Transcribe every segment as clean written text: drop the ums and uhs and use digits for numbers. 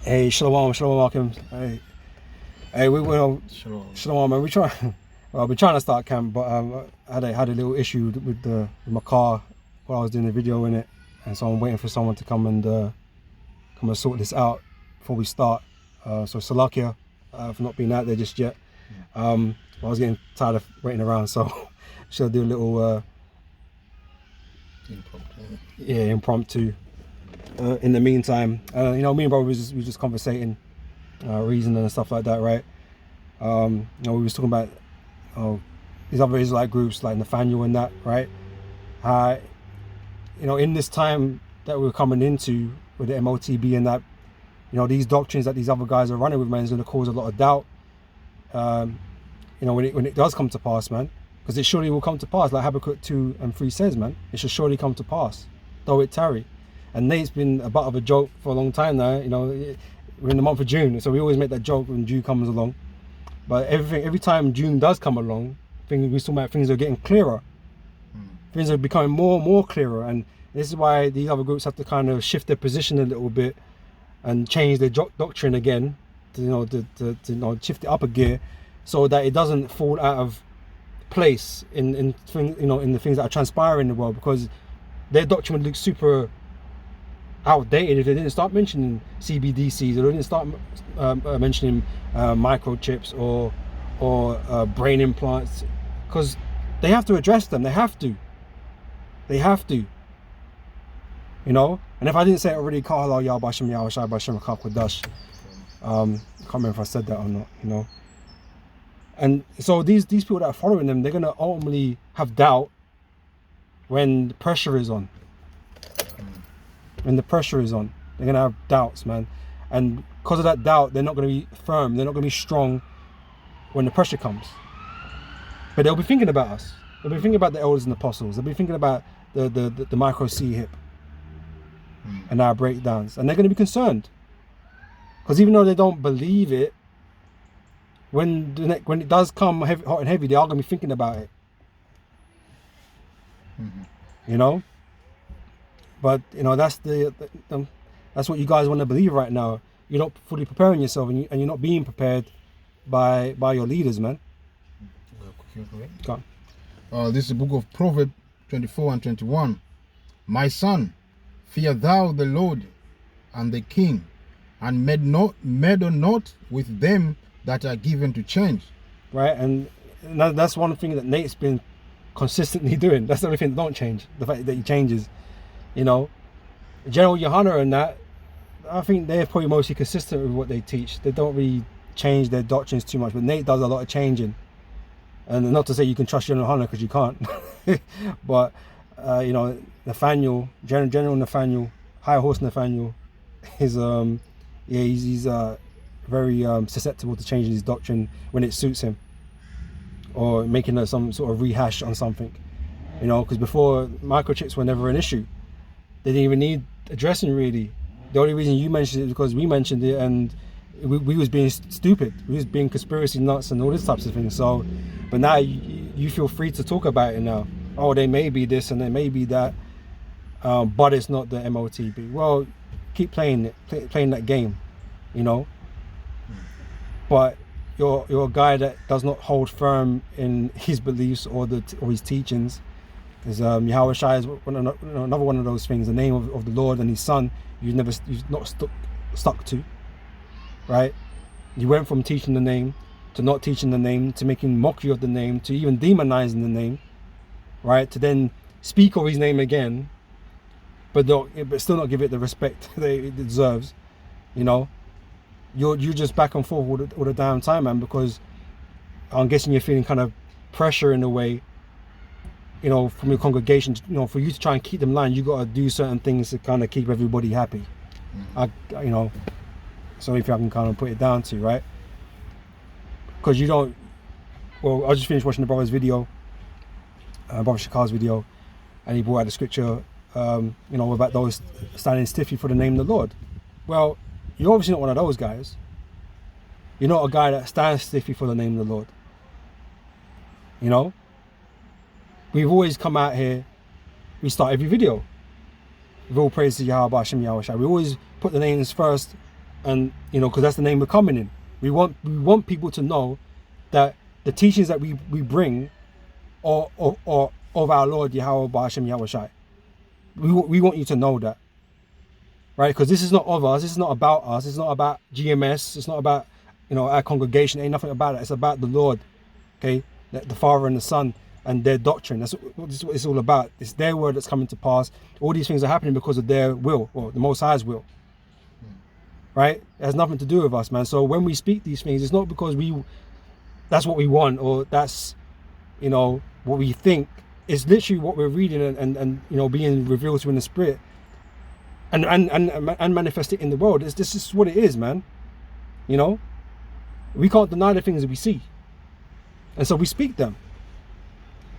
Hey, shalom, shalom, welcome. Hey, we will. Shalom. Shalom, man. We try. Well, we're trying to start camp, but I had a little issue with my car while I was doing the video in it, and so I'm waiting for someone to come and sort this out before we start. So Salakia for not being out there just yet. I was getting tired of waiting around, so should do a little impromptu. In the meantime, me and brother was just conversating, reasoning and stuff like that, right? We was talking about these other Israelite groups like Nathaniel and that, right? In this time that we're coming into with the MOTB and that, these doctrines that these other guys are running with, man, is going to cause a lot of doubt. When it does come to pass, man, because it surely will come to pass, like Habakkuk 2:3 says, man, it shall surely come to pass, though it tarry. And Nate's been a butt of a joke for a long time now. We're in the month of June, so we always make that joke when June comes along. But every time June does come along, we talk about things are getting clearer. Things are becoming more and more clearer, and this is why these other groups have to kind of shift their position a little bit and change their doctrine again, to shift it up a gear, so that it doesn't fall out of place in the things that are transpiring in the world, because their doctrine would look super outdated if they didn't start mentioning CBDCs, or they didn't start mentioning microchips or brain implants, because they have to address them. They have to. And if I didn't say it already, Kala Ya Bashim Ya Shai Bashim Kakwadash. I can't remember if I said that or not. And so these people that are following them, they're gonna ultimately have doubt when the pressure is on. When the pressure is on, they're gonna have doubts, man. And because of that doubt, they're not gonna be firm. They're not gonna be strong when the pressure comes. But they'll be thinking about us. They'll be thinking about the elders and apostles. They'll be thinking about the micro C hip and our breakdowns, and they're gonna be concerned. Because even though they don't believe it, when it does come hot and heavy, they are gonna be thinking about it. But that's what you guys want to believe right now. You're not fully preparing yourself, and you're not being prepared by your leaders, man. Go on. This is the book of Proverbs 24:21. My son, fear thou the Lord and the king, and meddle not with them that are given to change. Right, and that's one thing that Nate's been consistently doing. That's the only thing that don't change. The fact that he changes. General Yohana and that, I think they're probably mostly consistent with what they teach. They don't really change their doctrines too much, but Nate does a lot of changing. And not to say you can trust General Yohana, because you can't. But Nathaniel, General Nathaniel, High Horse Nathaniel, is he's very susceptible to changing his doctrine when it suits him, or making some sort of rehash on something. Because before, microchips were never an issue. They didn't even need addressing, really. The only reason you mentioned it is because we mentioned it, and we was being stupid. We was being conspiracy nuts and all these types of things. So, but now you feel free to talk about it now. Oh, they may be this and they may be that, but it's not the MOTB. Well, keep playing it, playing that game, But you're a guy that does not hold firm in his beliefs or his teachings. Because Yahweh Shai is another one of those things. The name of the Lord and His Son, you've not stuck to, right? You went from teaching the name to not teaching the name, to making mockery of the name, to even demonizing the name, right? To then speak of His name again, but still not give it the respect that it deserves. You're just back and forth all the damn time, man. Because I'm guessing you're feeling kind of pressure in a way. From your congregation, for you to try and keep them in line, you got to do certain things to kind of keep everybody happy. So if I can kind of put it down to, right? Because you don't. Well, I just finished watching the brother's video, brother Shakar's video, and he brought out the scripture, about those standing stiffly for the name of the Lord. Well, you're obviously not one of those guys. You're not a guy that stands stiffly for the name of the Lord. We've always come out here, we start every video with all praise to Yahweh Hashem Yahweh Shai. We always put the names first and because that's the name we're coming in. We want people to know that the teachings that we bring are of our Lord Yahweh Ba'ashem Yahweh Shai. We want you to know that, right? Because this is not of us. This is not about us. It's not about GMS. It's not about our congregation. Ain't nothing about it. It's about the Lord, okay? The Father and the Son and their doctrine. That's what it's all about. It's their word that's coming to pass. All these things are happening because of their will, or the Most High's will, right? It has nothing to do with us, man. So when we speak these things, it's not because that's what we want, or that's what we think. It's literally what we're reading and being revealed to in the spirit and manifest it in the world. This is what it is, man. We can't deny the things that we see, and so we speak them,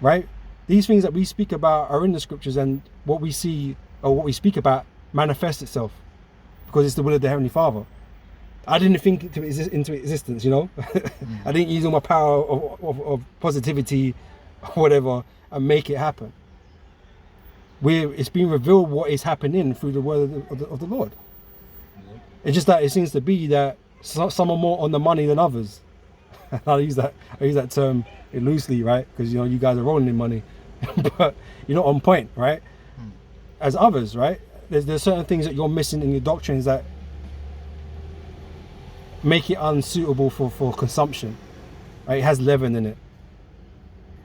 right? These things that we speak about are in the scriptures, and what we see or what we speak about manifests itself because it's the will of the Heavenly Father. I didn't think it into existence, I didn't use all my power of positivity or whatever and make it happen. It's been revealed what is happening through the word of the Lord. It's just that it seems to be that some are more on the money than others. I use that term loosely, right? Because you guys are rolling in money, but you're not on point, right? As others, right? There's certain things that you're missing in your doctrines that make it unsuitable for consumption, right? It has leaven in it,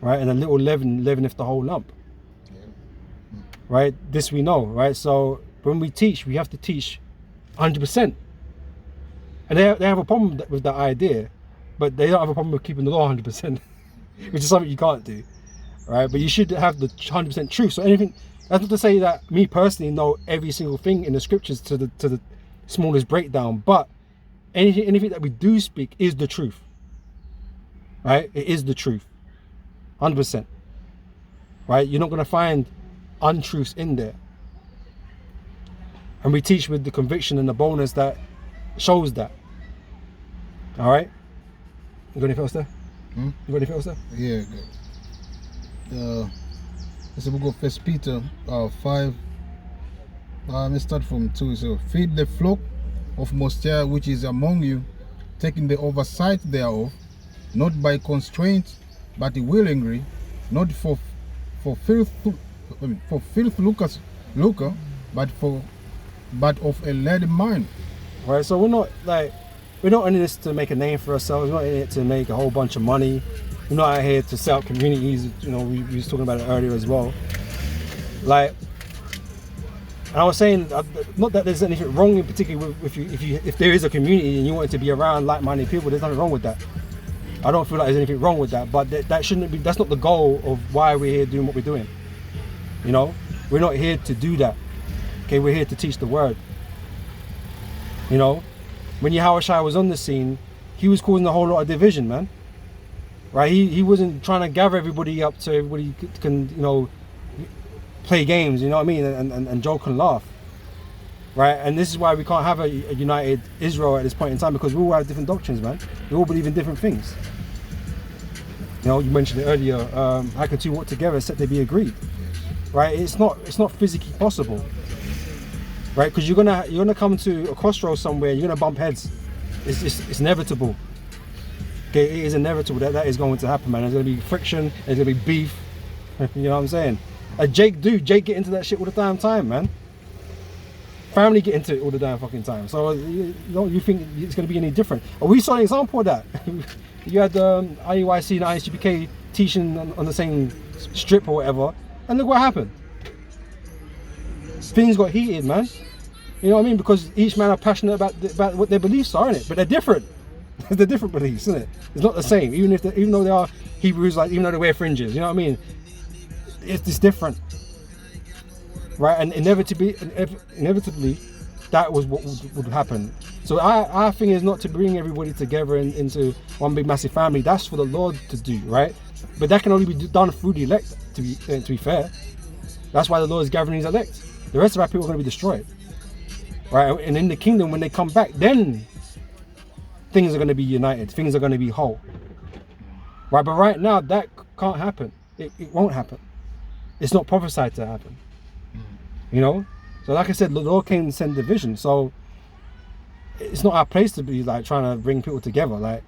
right? And a little leaveneth the whole lump, right? This we know, right? So when we teach, we have to teach 100%. And they have a problem with that idea, but they don't have a problem with keeping the law 100%, which is something you can't do, right? But you should have the 100% truth. So anything, that's not to say that me personally know every single thing in the scriptures to the smallest breakdown, but anything that we do speak is the truth, right? It is the truth, 100%, right? You're not going to find untruths in there. And we teach with the conviction and the boldness that shows that. All right? You got anything else there? You got anything else there? Yeah, good. It's the book of 1 Peter 5. Let's start from 2. So, feed the flock of Most High which is among you, taking the oversight thereof, not by constraint, but willingly, not for filth lucre, but of a led mind. Right. So we're not in this to make a name for ourselves. We're not in it to make a whole bunch of money. We're not out here to set up communities. We was talking about it earlier as well. And I was saying, not that there's anything wrong in particular if there is a community and you want it to be around like-minded people. There's nothing wrong with that. I don't feel like there's anything wrong with that. But that shouldn't be. That's not the goal of why we're here doing what we're doing. We're not here to do that. Okay, we're here to teach the word. When Yahweh Shai was on the scene, he was causing a whole lot of division, man. Right? He wasn't trying to gather everybody up so everybody can play games, you know what I mean, and joke and laugh, right? And this is why we can't have a united Israel at this point in time, because we all have different doctrines, man. We all believe in different things. You mentioned it earlier. How can two walk together except they be agreed? Right? It's not physically possible, right? Because you're gonna come to a crossroads somewhere. You're gonna bump heads. It's inevitable. Okay, it is inevitable that is going to happen, man. There's gonna be friction. There's gonna be beef. You know what I'm saying? Jake get into that shit all the damn time, man. Family get into it all the damn fucking time. So you think it's going to be any different? We saw an example of that. You had IUIC and ISGPK teaching on the same strip or whatever, and look what happened. Things got heated, man. You know what I mean? Because each man are passionate about what their beliefs are, innit? But they're different. They're different beliefs, isn't it? It's not the same. Even though they are Hebrews, even though they wear fringes, you know what I mean? It's different, right? And inevitably, that was what would happen. So our thing is not to bring everybody together into one big massive family. That's for the Lord to do, right? But that can only be done through the elect. To be fair, that's why the Lord is gathering His elect. The rest of our people are going to be destroyed, right? And in the kingdom, when they come back, then things are going to be united. Things are going to be whole, right? But right now, that can't happen. It won't happen. It's not prophesied to happen. So like I said, the Lord came to send division. So it's not our place to be like trying to bring people together. Like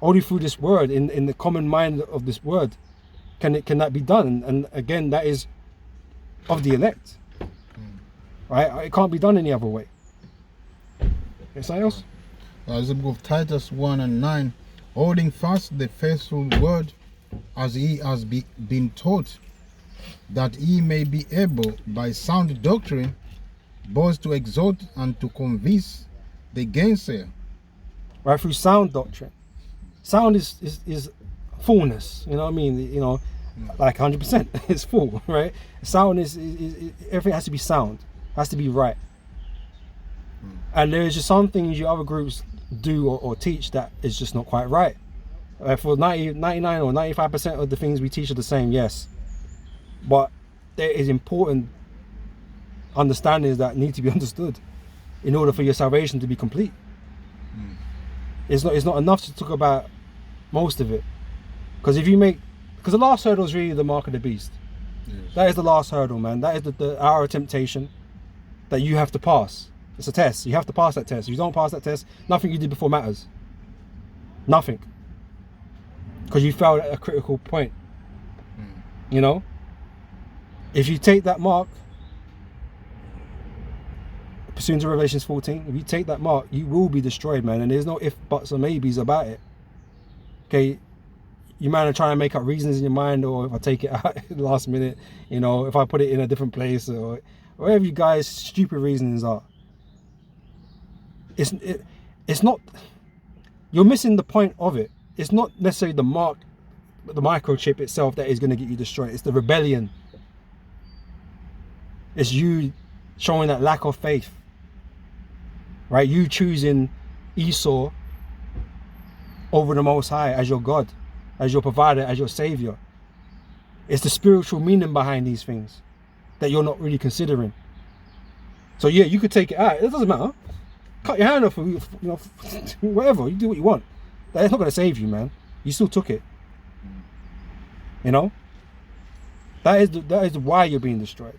only through this word, in the common mind of this word, can that be done. And again, that is of the elect, right? It can't be done any other way. Anything else? As the book of Titus 1:9, holding fast the faithful word as he has been taught, that he may be able by sound doctrine both to exhort and to convince the gainsayer. Right, through sound doctrine. Sound is fullness, you know what I mean? You know, like 100%, it's full, right? Sound is everything has to be sound, has to be right. And there's just some things you other groups do or teach that is just not quite right. For 99 or 95% of the things we teach are the same, yes. But there is important understandings that need to be understood in order for your salvation to be complete. It's not enough to talk about most of it. Because the last hurdle is really the mark of the beast. Yes. That is the last hurdle, man. That is the hour of temptation that you have to pass. It's a test. You have to pass that test. If you don't pass that test, nothing you did before matters. Nothing. Because you failed at a critical point. You know? If you take that mark, pursuant to Revelations 14, if you take that mark, you will be destroyed, man. And there's no if, buts, or maybes about it. Okay? You man are trying to make up reasons in your mind, or if I take it out at the last minute, you know, if I put it in a different place, or whatever you guys' stupid reasons are. It's not, you're missing the point of it. It's not necessarily the mark, the microchip itself that is going to get you destroyed. It's the rebellion. It's you showing that lack of faith, right? You choosing Esau over the Most High as your God, as your provider, as your savior. It's the spiritual meaning behind these things that you're not really considering. So yeah, you could take it out. It doesn't matter. Cut your hand off, you know, whatever. You do what you want. That's not going to save you, man. You still took it. You know? That is why you're being destroyed.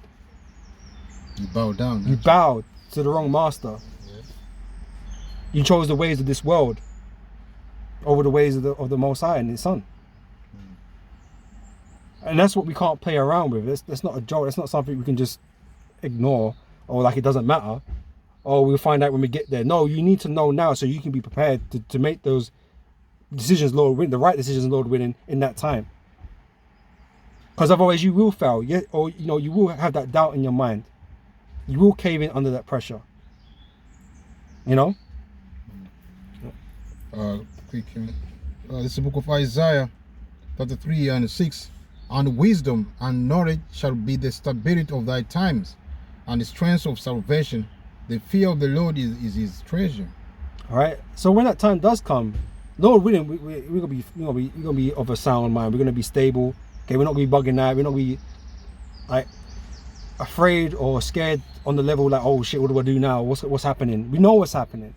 You bow down. You bowed to the wrong master. Yeah. You chose the ways of this world over the ways of the Most High and His Son. And that's what we can't play around with. That's not a joke. That's not something we can just ignore or like it doesn't matter. Or we'll find out when we get there. No, you need to know now so you can be prepared to make those decisions, Lord willing, the right decisions, Lord willing, in that time. Because otherwise you will fail. Or you know, you will have that doubt in your mind. You will cave in under that pressure. You know? This is the book of Isaiah 33:6. And wisdom and knowledge shall be the stability of thy times, and the strength of salvation. The fear of the Lord is his treasure. All right. So when that time does come, Lord willing, we're gonna be of a sound mind. We're gonna be stable. Okay, we're not gonna be bugging out. We're not gonna be like afraid or scared on the level like, oh shit, what do I do now? What's happening? We know what's happening.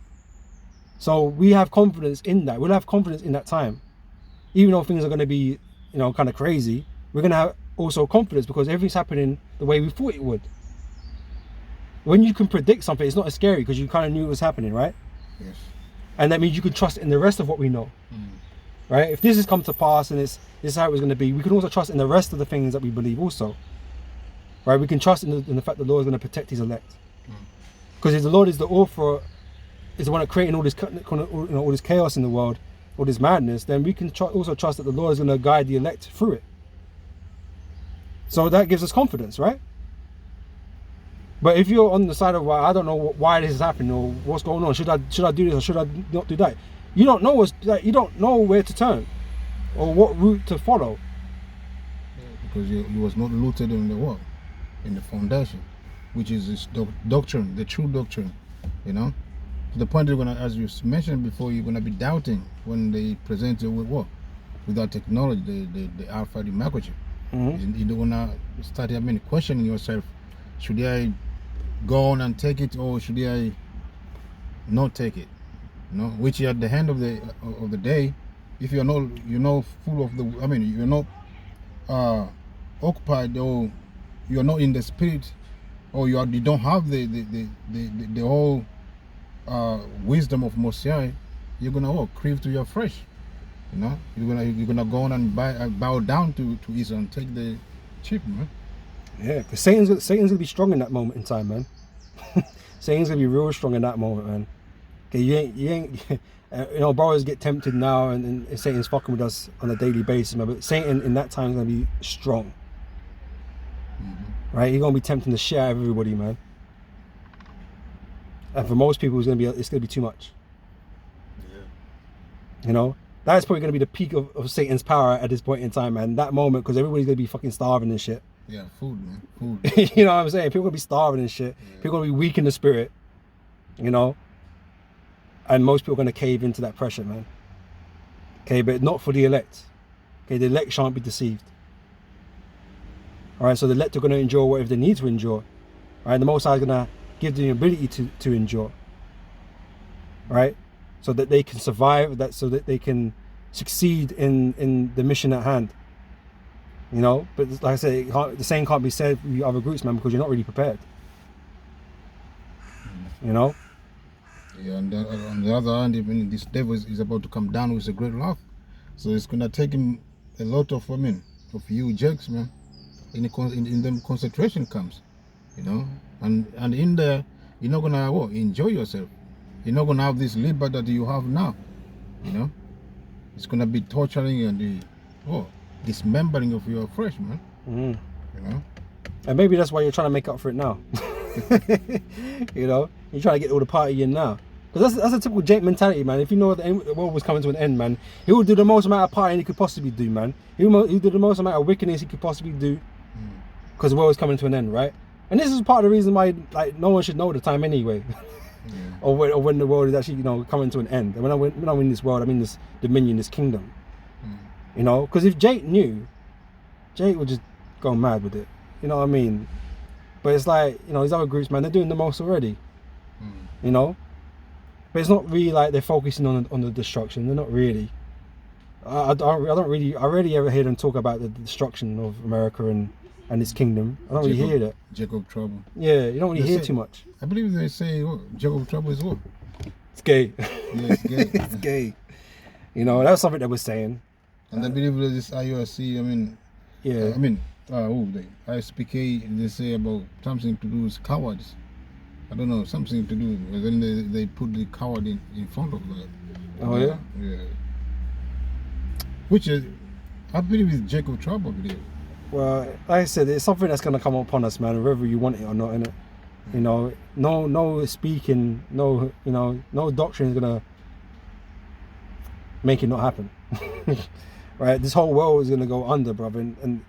So we have confidence in that. We'll have confidence in that time, even though things are gonna be, you know, kind of crazy. We're gonna have also confidence because everything's happening the way we thought it would. When you can predict something, it's not as scary because you kind of knew it was happening, right? Yes. And that means you can trust in the rest of what we know, right? If this has come to pass and this is how it was going to be, we can also trust in the rest of the things that we believe also, right? We can trust in the fact that the Lord is going to protect His elect, because if the Lord is the author, is the one that creating all this, all this chaos in the world, all this madness, then we can also trust that the Lord is going to guide the elect through it. So that gives us confidence, right? But if you're on the side of, well, I don't know why this is happening or what's going on, should I do this or should I not do that? You don't know you don't know where to turn or what route to follow. Because he was not rooted in the world, in the foundation, which is this doctrine, the true doctrine, you know. To the point you're gonna, as you mentioned before, you're gonna be doubting when they present you with what, with that technology, the alpha, the microchip. You're gonna start questioning yourself. Should I go on and take it, or should I not take it? You know, which at the end of the day, if you're not, full of you're not occupied, or you're not in the spirit, or you don't have the whole wisdom of Mosiah, you're gonna crave to your flesh. You know, you're gonna go on and bow down to Esau and take the chip, man. Yeah, because Satan's gonna be strong in that moment in time, man. Satan's gonna be real strong in that moment, man. Okay, you ain't you know, brothers get tempted now, and Satan's fucking with us on a daily basis, man. But Satan in that time is gonna be strong, right? He's gonna be tempting the shit out of everybody, man. And for most people, it's gonna be too much. Yeah. You know, that's probably gonna be the peak of Satan's power at this point in time, man. That moment, because everybody's gonna be fucking starving and shit. Yeah, food, man, food. You know what I'm saying? People gonna be starving and shit. Yeah. People gonna be weak in the spirit. You know. And most people are going to cave into that pressure, man. Okay, but not for the elect. Okay, the elect shan't be deceived. All right, so the elect are going to endure whatever they need to endure. All right, the Most High is going to give them the ability to endure. All right, so that they can survive, so that they can succeed in the mission at hand. You know, but like I said, the same can't be said for the other groups, man, because you're not really prepared. You know. Yeah, and on the other hand, even this devil is about to come down with a great wrath, so it's gonna take him a lot of, of you jerks, man, in the concentration camps, you know, and in there, you're not gonna enjoy yourself. You're not gonna have this liberty that you have now, you know. It's gonna be torturing and dismembering of your flesh, man. You know. And maybe that's why you're trying to make up for it now. You know, you're trying to get all the party in now, because that's a typical Jake mentality, man. If you know the world was coming to an end, man, he would do the most amount of partying he could possibly do, man. He would do the most amount of wickedness he could possibly do, because the world was coming to an end, right? And this is part of the reason why, like, no one should know the time anyway. Yeah. or when the world is actually, you know, coming to an end. And when I mean this world, I mean this dominion, this kingdom. You know, because if Jake knew, Jake would just go mad with it. You know what I mean? But it's like, you know, these other groups, man, they're doing the most already. You know? But it's not really like they're focusing on the destruction. They're not really. I rarely ever hear them talk about the destruction of America and its kingdom. I don't really hear that. Jacob Trouble. Yeah, you don't really hear too much. I believe they say Jacob Trouble is what? It's gay. Yeah, it's gay. It's gay. You know, that was something they were saying. And I believe that this IURC, ISPK, they say about something to do with cowards. I don't know, something to do. And then they put the coward in front of that. Oh, yeah? Yeah. Which is, I believe is Jacob Trouble, I believe. Well, like I said, it's something that's going to come upon us, man, whether you want it or not, innit? You know, no speaking, no doctrine is going to make it not happen. Right? This whole world is going to go under, brother, and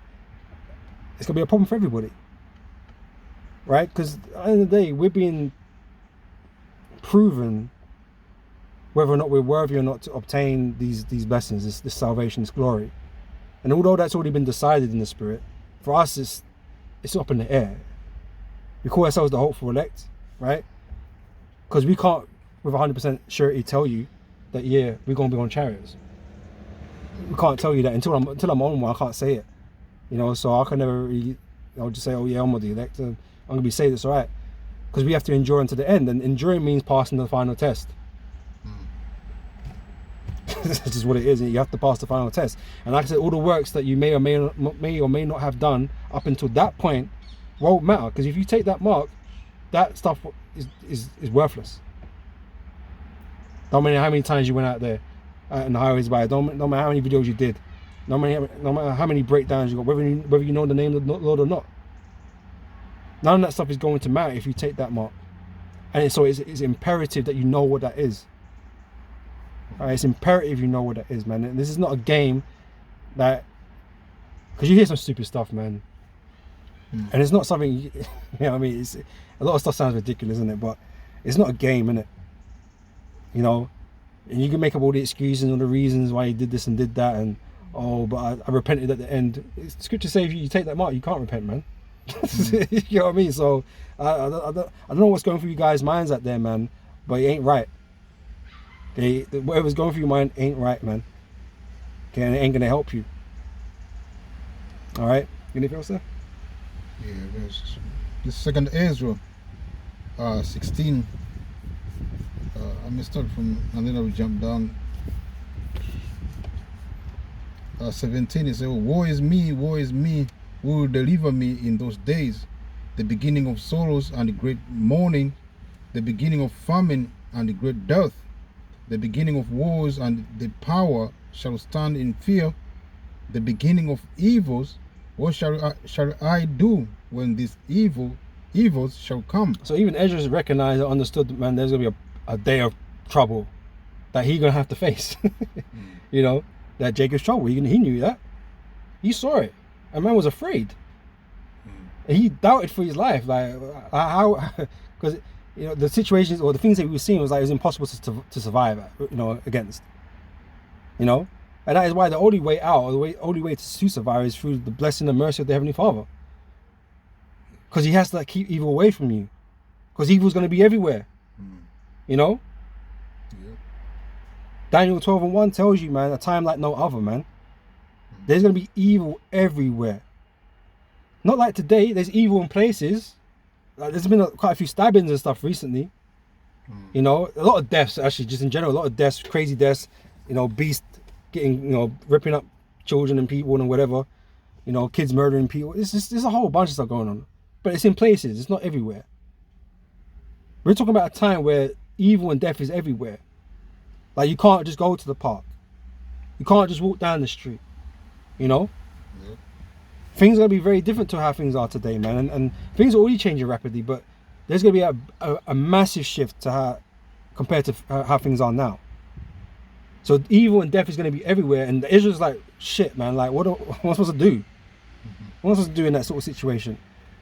it's going to be a problem for everybody. Right? Because at the end of the day, we're being proven whether or not we're worthy or not to obtain these blessings, this salvation, this glory. And although that's already been decided in the spirit, for us it's up in the air. We call ourselves the hopeful elect, right? Because we can't with 100% surety tell you that, yeah, we're going to be on chariots. We can't tell you that until I'm on one. I can't say it, you know. So I can never really, I'll just say, oh yeah, I'm on the elect, and I'm gonna be saved. It's all right, because we have to endure unto the end, and enduring means passing the final test. That's just what it is. You have to pass the final test. And like I said, all the works that you may or may not have done up until that point won't matter, because if you take that mark, that stuff is worthless. Don't matter how many times you went out there in the highways by it. Don't matter how many videos you did. No matter how many breakdowns you got, whether you know the name of the Lord or not. None of that stuff is going to matter if you take that mark. And so it's imperative that you know what that is. All right, it's imperative you know what that is, man. And this is not a game that, because you hear some stupid stuff, man. And it's not something, you know what I mean? A lot of stuff sounds ridiculous, isn't it? But it's not a game, innit? You know? And you can make up all the excuses and all the reasons why you did this and did that, and but I repented at the end. Scripture says if you take that mark, you can't repent, man. You know what I mean? So I don't know what's going through you guys' minds out there, man, but it ain't right. Whatever's going through your mind ain't right, man. Okay, and it ain't gonna help you. All right, anything else there? Yeah, this 2nd Ezra 16 I may start from, and then I will jump down. 17, it says, woe is me, who will deliver me in those days? The beginning of sorrows and the great mourning, the beginning of famine and the great death, the beginning of wars, and the power shall stand in fear, the beginning of evils. What shall I do when these evils shall come? So even Ezra recognized and understood, man, there's gonna be a day of trouble that he's gonna have to face. You know, that Jacob's trouble. He knew that. He saw it. And man was afraid. And he doubted for his life, like how, because you know the situations or the things that we were seeing was like it was impossible to survive, you know, against. You know, and that is why the only way out, or the only way to survive, is through the blessing and mercy of the Heavenly Father. Because He has to keep evil away from you, because evil's going to be everywhere. You know. Yeah. Daniel 12:1 tells you, man, a time like no other, man. There's going to be evil everywhere. Not like today, there's evil in places. Like, there's been quite a few stabbings and stuff recently. You know, a lot of deaths, actually, just in general, a lot of deaths, crazy deaths, you know, beasts getting, you know, ripping up children and people and whatever, you know, kids murdering people. There's a whole bunch of stuff going on. But it's in places, it's not everywhere. We're talking about a time where evil and death is everywhere. Like, you can't just go to the park. You can't just walk down the street, you know? Yeah. Things are going to be very different to how things are today, man. And things are already changing rapidly, but there's going to be a massive shift to how, compared to how things are now. So evil and death is going to be everywhere. And Israel's like, shit, man, like, what am I supposed to do? What am I supposed to do in that sort of situation?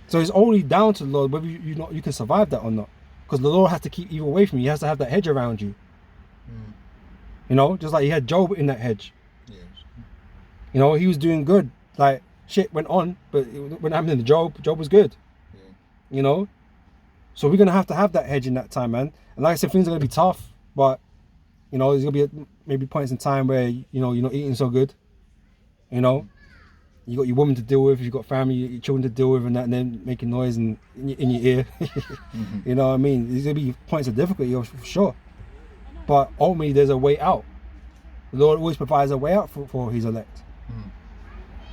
So it's only down to the Lord whether you can survive that or not. Because the Lord has to keep evil away from you. He has to have that hedge around you. You know, just like He had Job in that hedge. Yes. You know, he was doing good. Like, shit went on, but when it happened to Job was good. Yeah. You know? So we're going to have that hedge in that time, man. And like I said, things are going to be tough, but, you know, there's going to be maybe points in time where, you know, you're not eating so good. You know? You got your woman to deal with, you've got family, your children to deal with, and that, and then making noise in your ear. You know what I mean? There's going to be points of difficulty, for sure. But ultimately, there's a way out. The Lord always provides a way out for His elect.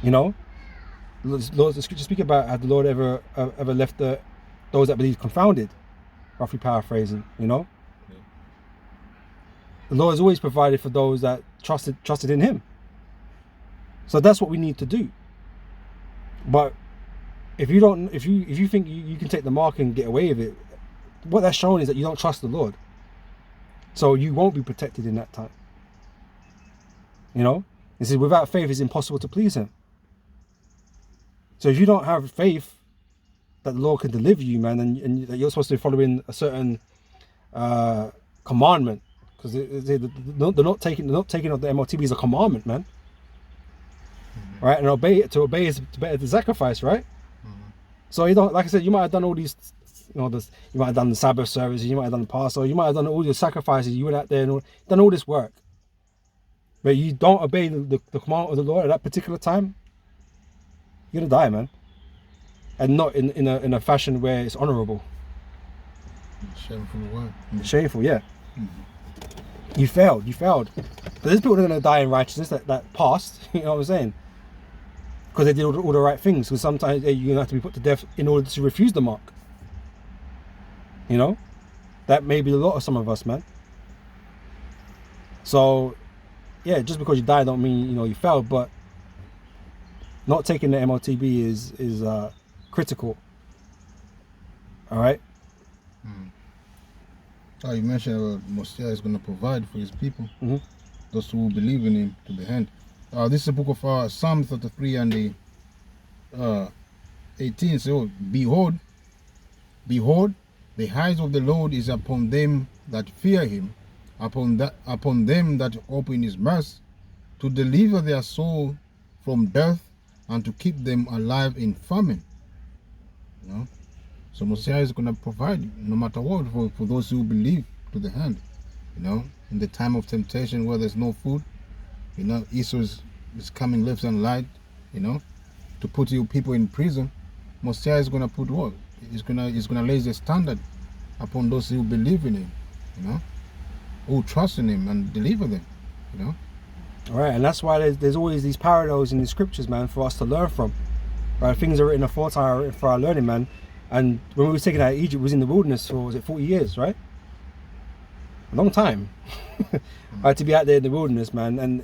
You know? Lord, the scripture speak about how the Lord ever left those that believe confounded, roughly paraphrasing, you know? Yeah. The Lord has always provided for those that trusted in Him. So that's what we need to do. But if you think you can take the mark and get away with it, what that's showing is that you don't trust the Lord. So you won't be protected in that time. You know? It says without faith it's impossible to please Him. So if you don't have faith that the Lord can deliver you, man, and that you're supposed to be following a certain commandment, because they're not taking of the MOTB is a commandment, man. Right? And to obey is better than sacrifice, right? So you don't, like I said, you might have done all these, you know, you might have done the Sabbath services, you might have done the Passover, you might have done all your sacrifices, you went out there and done all this work, but you don't obey the command of the Lord at that particular time, you're gonna die, man. And not in a fashion where it's honorable. Shameful word. Shameful, yeah. You failed. But there's people that are gonna die in righteousness that passed, you know what I'm saying? Because they did all the right things. Because sometimes you're gonna have to be put to death in order to refuse the mark. You know? That may be a lot of some of us, man. So yeah, just because you die don't mean, you know, you failed, but not taking the MOTB is critical. All right. Oh, you mentioned Mosiah is going to provide for His people, those who believe in Him to the end. This is the book of Psalm 33 and the 18. So behold, the eyes of the Lord is upon them that fear Him, upon them that hope in His mercy, to deliver their soul from death and to keep them alive in famine. You know? So Mosiah is going to provide, no matter what, for those who believe to the end. You know, in the time of temptation where there's no food, you know, Esau is coming left and right, you know, to put you people in prison. Mosiah is going to put what? He's going to raise the standard upon those who believe in Him, you know. who trust in him and deliver them, you know. Right, and that's why there's always these parallels in the scriptures, man, for us to learn from. Right, things are written aforetime are written for our learning, man. And when we were taken out of Egypt, we was in the wilderness for, was it 40 years, right? A long time. Right, to be out there in the wilderness, man, and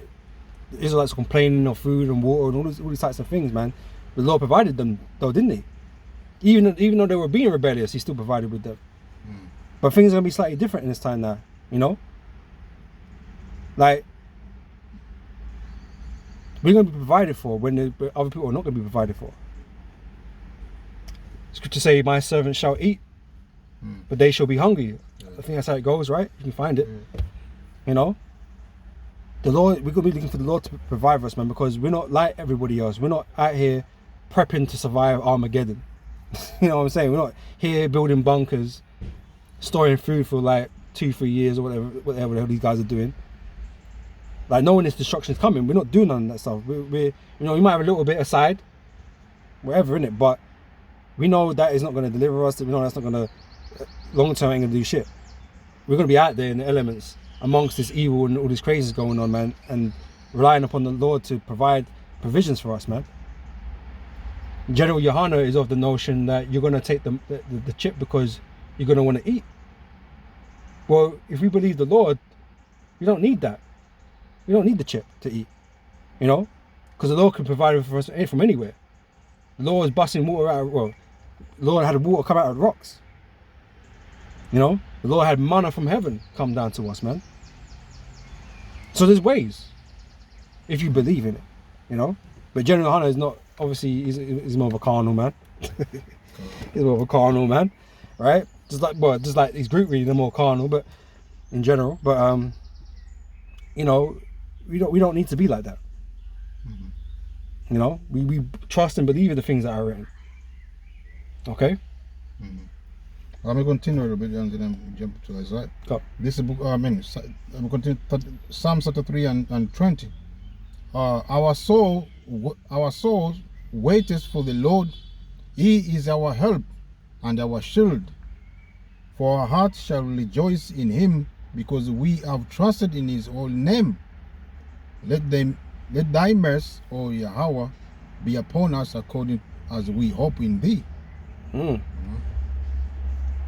the Israelites were complaining of food and water and all these types of things, man. The Lord provided them, though, didn't he? Even though they were being rebellious, he still provided with them. But things are going to be slightly different in this time now, you know? Like, we're going to be provided for when the other people are not going to be provided for. Scripture say, my servants shall eat, but they shall be hungry. I think that's how it goes, right? You can find it. You know? The Lord, we're going to be looking for the Lord to provide for us, man, because we're not like everybody else. We're not out here prepping to survive Armageddon. You know what I'm saying? We're not here building bunkers, storing food for like 2-3 years or whatever the hell these guys are doing. Like, knowing this destruction's coming, we're not doing none of that stuff. We might have a little bit aside, whatever, innit? But we know that is not going to deliver us. We know that's not going to, long term, ain't going to do shit. We're going to be out there in the elements amongst this evil and all this craziness going on, man, and relying upon the Lord to provide provisions for us, man. General Yohana is of the notion that you're going to take the chip because you're going to want to eat. Well, if we believe the Lord, we don't need that. We don't need the chip to eat, you know, because the Lord can provide for us from anywhere. The Lord is busting water out of, well, the Lord had water come out of rocks. You know, the Lord had manna from heaven come down to us, man. So there's ways, if you believe in it, you know. But General Hunter is not, obviously, he's more of a carnal man. He's more of a carnal man, right? Just like his group, really, they're more carnal, but in general. But you know, we don't need to be like that. You know, we trust and believe in the things that are written. Okay. Let me continue a little bit and then jump to Isaiah. Go. This is book. I'm continue Psalm 33 and 20. Our soul waiteth for the Lord. He is our help and our shield. For our heart shall rejoice in him, because we have trusted in his holy name. Let thy mercy, O Yahweh, be upon us according as we hope in thee.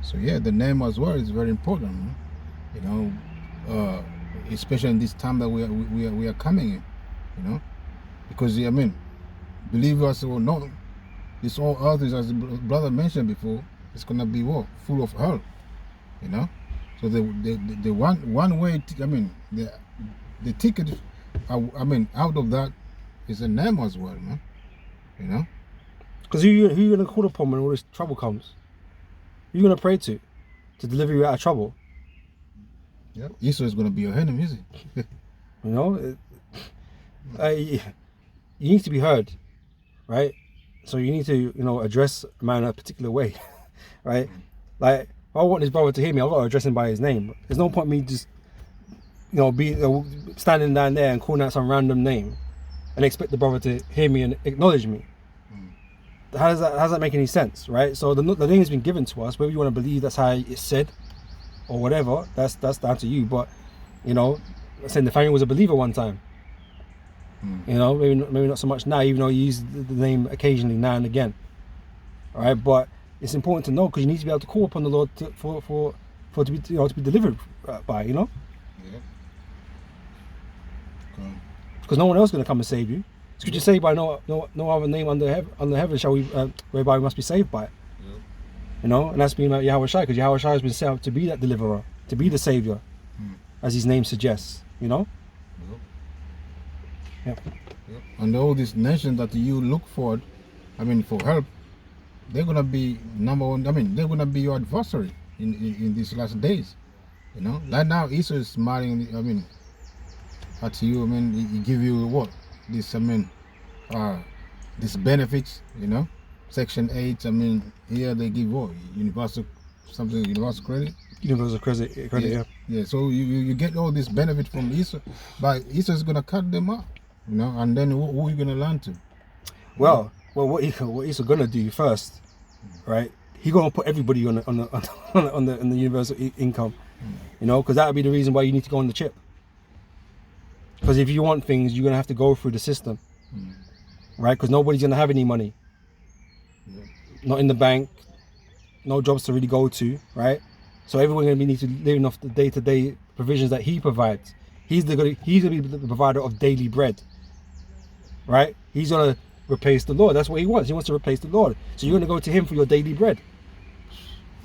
So yeah, the name as well is very important. You know, especially in this time that we are coming in. You know, because I mean, believers or not, this whole earth is, as the brother mentioned before, it's gonna be what? Full of hell. You know, so the one way. I mean, the ticket. I mean, out of that is a name as well, man. You know, because who you gonna call upon when all this trouble comes? Who you gonna pray to deliver you out of trouble? Yeah, Esau is gonna be your enemy, is he? You know, you need to be heard, right? So you need to, you know, address a man in a particular way, right? Like, if I want this brother to hear me, I've got to address him by his name. There's no point me just, you know, standing down there and calling out some random name and expect the brother to hear me and acknowledge me. How does that make any sense, right? So the name has been given to us. Whether you want to believe that's how it's said or whatever, that's down to you. But, you know, saying Nathaniel was a believer one time. You know, maybe not so much now, even though you use the name occasionally now and again. All right, but it's important to know, because you need to be able to call upon the Lord for to be, you know, to be delivered by, you know. Yeah. Because no one else is going to come and save you. Scripture say, by no other name under heaven shall we whereby we must be saved by it. Yeah. You know, and that's been like Yahweh Shai, because Yahweh Shai has been set up to be that deliverer, to be the savior, as his name suggests. You know. Yep. And all these nations that you look for, I mean, for help, they're gonna be number one. I mean, they're gonna be your adversary in these last days. You know, right now Esau is smiling. I mean, at you. I mean, he give you what? This, I mean, these benefits. You know, Section 8. I mean, here they give what? Universal credit. Universal credit. Yeah. Yeah. So you get all this benefit from Esau, but Esau is gonna cut them out. You know, and then who are you gonna learn to? Well, what Esau gonna do first, right? He gonna put everybody on the universal income. You know, because that would be the reason why you need to go on the chip. Because if you want things, you're gonna have to go through the system, right? Because nobody's gonna have any money, not in the bank, no jobs to really go to, right? So everyone's gonna need to live off the day-to-day provisions that he provides. He's gonna be the provider of daily bread, right? He's gonna replace the Lord. That's what he wants. He wants to replace the Lord. So you're gonna go to him for your daily bread.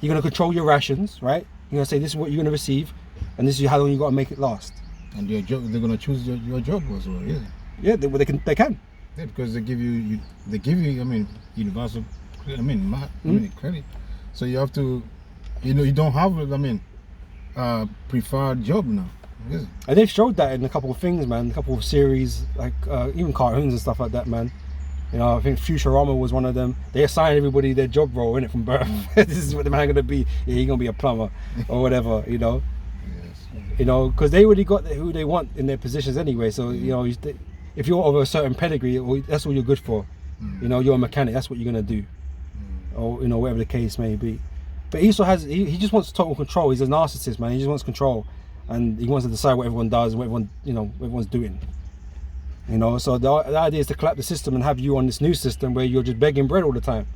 You're gonna control your rations, right? You're gonna say this is what you're gonna receive, and this is how long you gotta make it last. And your job, they're gonna choose your job as well. Yeah. Yeah, they can. Yeah, because they give you. I mean, universal. Credit. So you have to. You don't have. Preferred job now. Is it? And they've showed that in a couple of things, man. A couple of series, like even cartoons and stuff like that, man. You know, I think Futurama was one of them. They assign everybody their job role in it from birth. This is what the man gonna be. Yeah, he's gonna be a plumber or whatever. You know. Yes. You know, because they already got who they want in their positions anyway. So you know, if you're of a certain pedigree, that's what you're good for. You know, you're a mechanic. That's what you're gonna do, or you know, whatever the case may be. But Esau has. He just wants total control. He's a narcissist, man. He just wants control, and he wants to decide what everyone does and what everyone's doing. You know, so the idea is to collapse the system and have you on this new system where you're just begging bread all the time.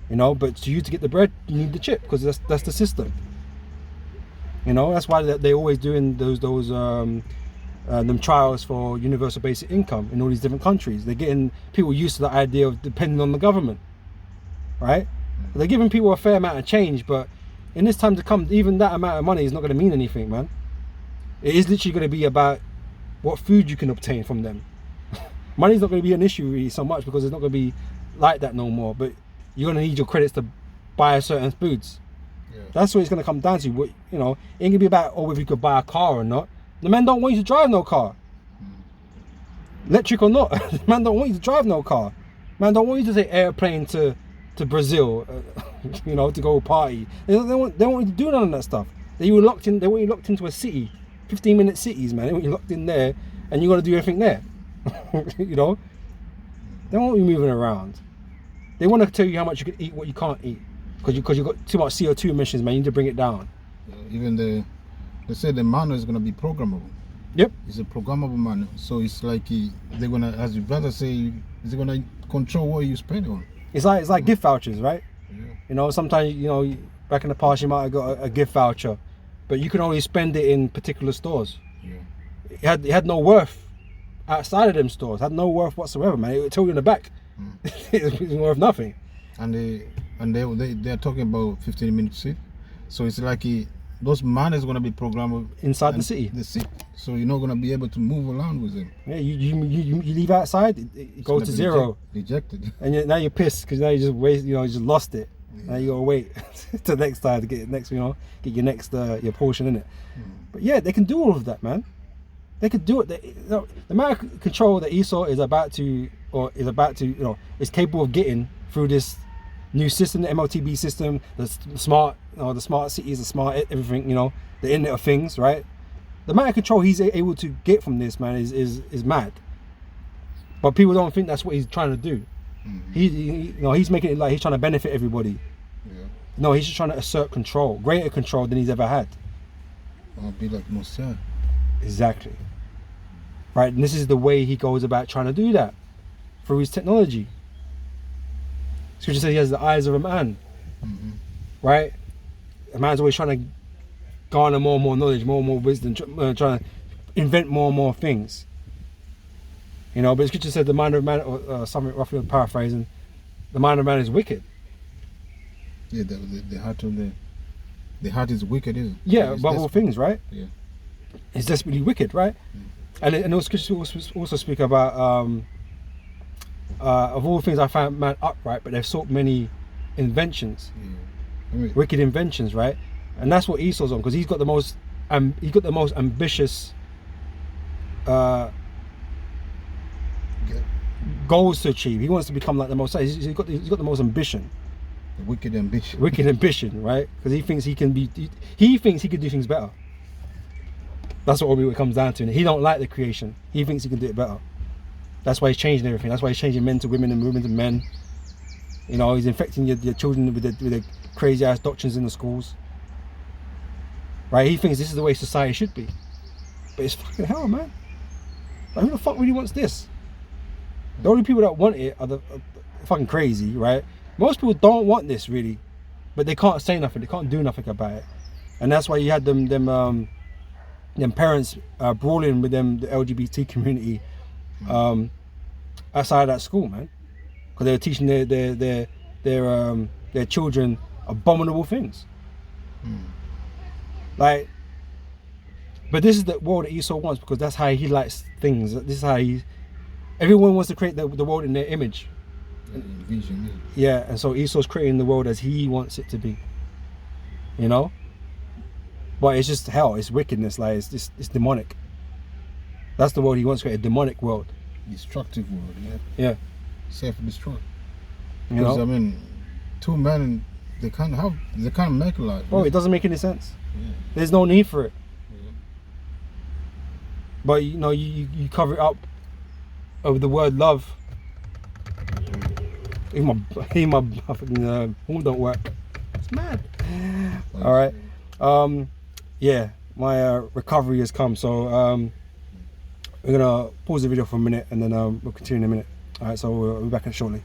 You know, but to you to get the bread, you need the chip because that's the system. You know, that's why they're always doing those them trials for universal basic income in all these different countries. They're getting people used to the idea of depending on the government, right? They're giving people a fair amount of change, but in this time to come, even that amount of money is not going to mean anything, man. It is literally going to be about what food you can obtain from them. Money's not going to be an issue really so much because it's not going to be like that no more, but you're going to need your credits to buy certain foods. Yeah. That's what it's going to come down to. What, you know, it ain't going to be about whether you could buy a car or not. The man don't want you to drive no car. Electric or not, the man don't want you to drive no car. Man don't want you to take airplane to Brazil, you know, to go party. They don't want you to do none of that stuff. They want you locked into a city, 15-minute cities, man. They want you locked in there, and you got to do everything there. You know, they don't want you moving around. They want to tell you how much you can eat, what you can't eat, because you've got too much CO2 emissions, man. You need to bring it down. Even they say the manner is going to be programmable. Yep. It's a programmable manner, so it's like they're gonna, as your brother say, it's gonna control what you spend on. It's like gift vouchers, right? Yeah. You know, sometimes, you know, back in the past you might have got a gift voucher, but you can only spend it in particular stores. Yeah. It had no worth outside of them stores. It had no worth whatsoever, man. It would tell you in the back. It's worth nothing. And they're talking about 15-minute seat, so it's like those manners going to be programmed inside the city. So you're not going to be able to move around with them. Yeah, you leave outside, it goes to zero. Rejected. And now you're pissed because now you just lost it. Yeah. Now you gotta wait till next time to get get your next your portion in it. But yeah, they can do all of that, man. They could do it. The amount of control that Esau is capable of getting through this new system, the MLTB system, the smart cities, the smart everything, you know, the Internet of Things, right? The amount of control he's able to get from this, man, is mad. But people don't think that's what he's trying to do. He's making it like he's trying to benefit everybody. Yeah. No, he's just trying to assert control, greater control than he's ever had. I'll be like Mosiah. Exactly. Right, and this is the way he goes about trying to do that, through his technology. Scripture says he has the eyes of a man. Right? A man's always trying to garner more and more knowledge, more and more wisdom, trying to invent more and more things. You know, but Scripture said the mind of man, or something roughly paraphrasing, the mind of man is wicked. Yeah, the heart is wicked, isn't it? Yeah, above all things, right? Yeah. It's desperately wicked, right? And those Scriptures also speak about of all things I found man upright, but they've sought many inventions, wicked inventions, right? And that's what Esau's on, because he's got the most ambitious goals to achieve. He wants to become like the most. He's got the most ambition. The wicked ambition. Wicked ambition, right? Because he thinks he can be. He thinks he can do things better. That's what it comes down to. And he don't like the creation. He thinks he can do it better. That's why he's changing everything. That's why he's changing men to women and women to men. You know, he's infecting your children with the crazy ass doctrines in the schools. right? He thinks this is the way society should be, but it's fucking hell, man. Like, who the fuck really wants this? The only people that want it are the fucking crazy, right? Most people don't want this really, but they can't say nothing. They can't do nothing about it, and that's why you had them parents brawling with the LGBT community outside that school, man, because they were teaching their children abominable things. Like, but this is the world that Esau wants, because that's how he likes things. This is how everyone wants to create the world in their image. Vision. Yeah, and so Esau's creating the world as he wants it to be. You know? But it's just hell, it's wickedness, like it's demonic. That's the world he wants to create, a demonic world. Destructive world, Yeah. Self-destruct. You Because know? I mean, two men, they can't make life. Oh, it doesn't make any sense. Yeah. There's no need for it. Yeah. But you know, you cover it up with the word love. Even my fucking horn don't work. It's mad. All right. Yeah, my recovery has come. So we're gonna pause the video for a minute, and then we'll continue in a minute. All right. So we'll be back in shortly.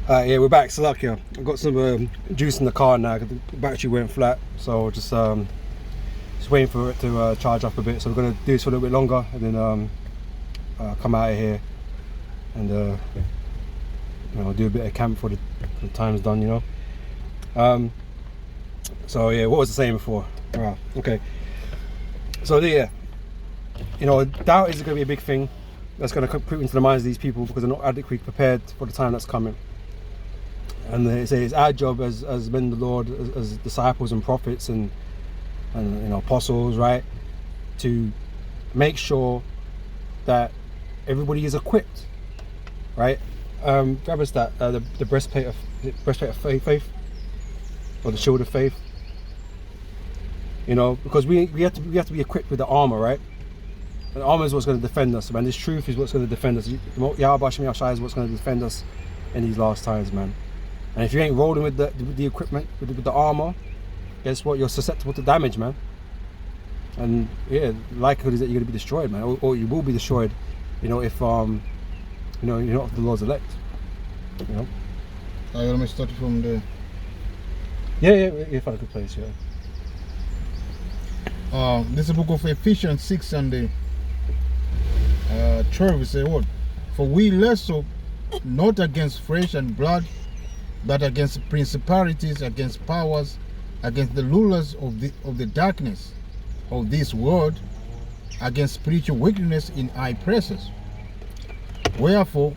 Yeah, we're back. So lucky, I've got some juice in the car now because the battery went flat. So just waiting for it to charge up a bit. So we're gonna do this for a little bit longer, and then come out of here and you know, do a bit of camp before the time's done, you know. So yeah, what was I saying before? Right, okay. So yeah, you know, doubt is going to be a big thing that's going to creep into the minds of these people because they're not adequately prepared for the time that's coming. And they say it's our job as men of the Lord, as disciples and prophets and you know, apostles, right, to make sure that everybody is equipped, right? Grab us that the breastplate of faith, or the shield of faith. You know, because we have to be equipped with the armor, right? And the armor is what's going to defend us, man. This truth is what's going to defend us. Yahweh Hashem Yahshai is what's going to defend us in these last times, man. And if you ain't rolling with the equipment, with the armor, guess what? You're susceptible to damage, man. And yeah, the likelihood is that you're going to be destroyed, man, or you will be destroyed. You know, if you know, you're not the Lord's elect. You know. Let me start from the. Yeah, you found a good place, yeah. This is the book of Ephesians 6 and the 12. We say what? For we wrestle not against flesh and blood, but against principalities, against powers, against the rulers of the darkness of this world, against spiritual wickedness in high places. Wherefore,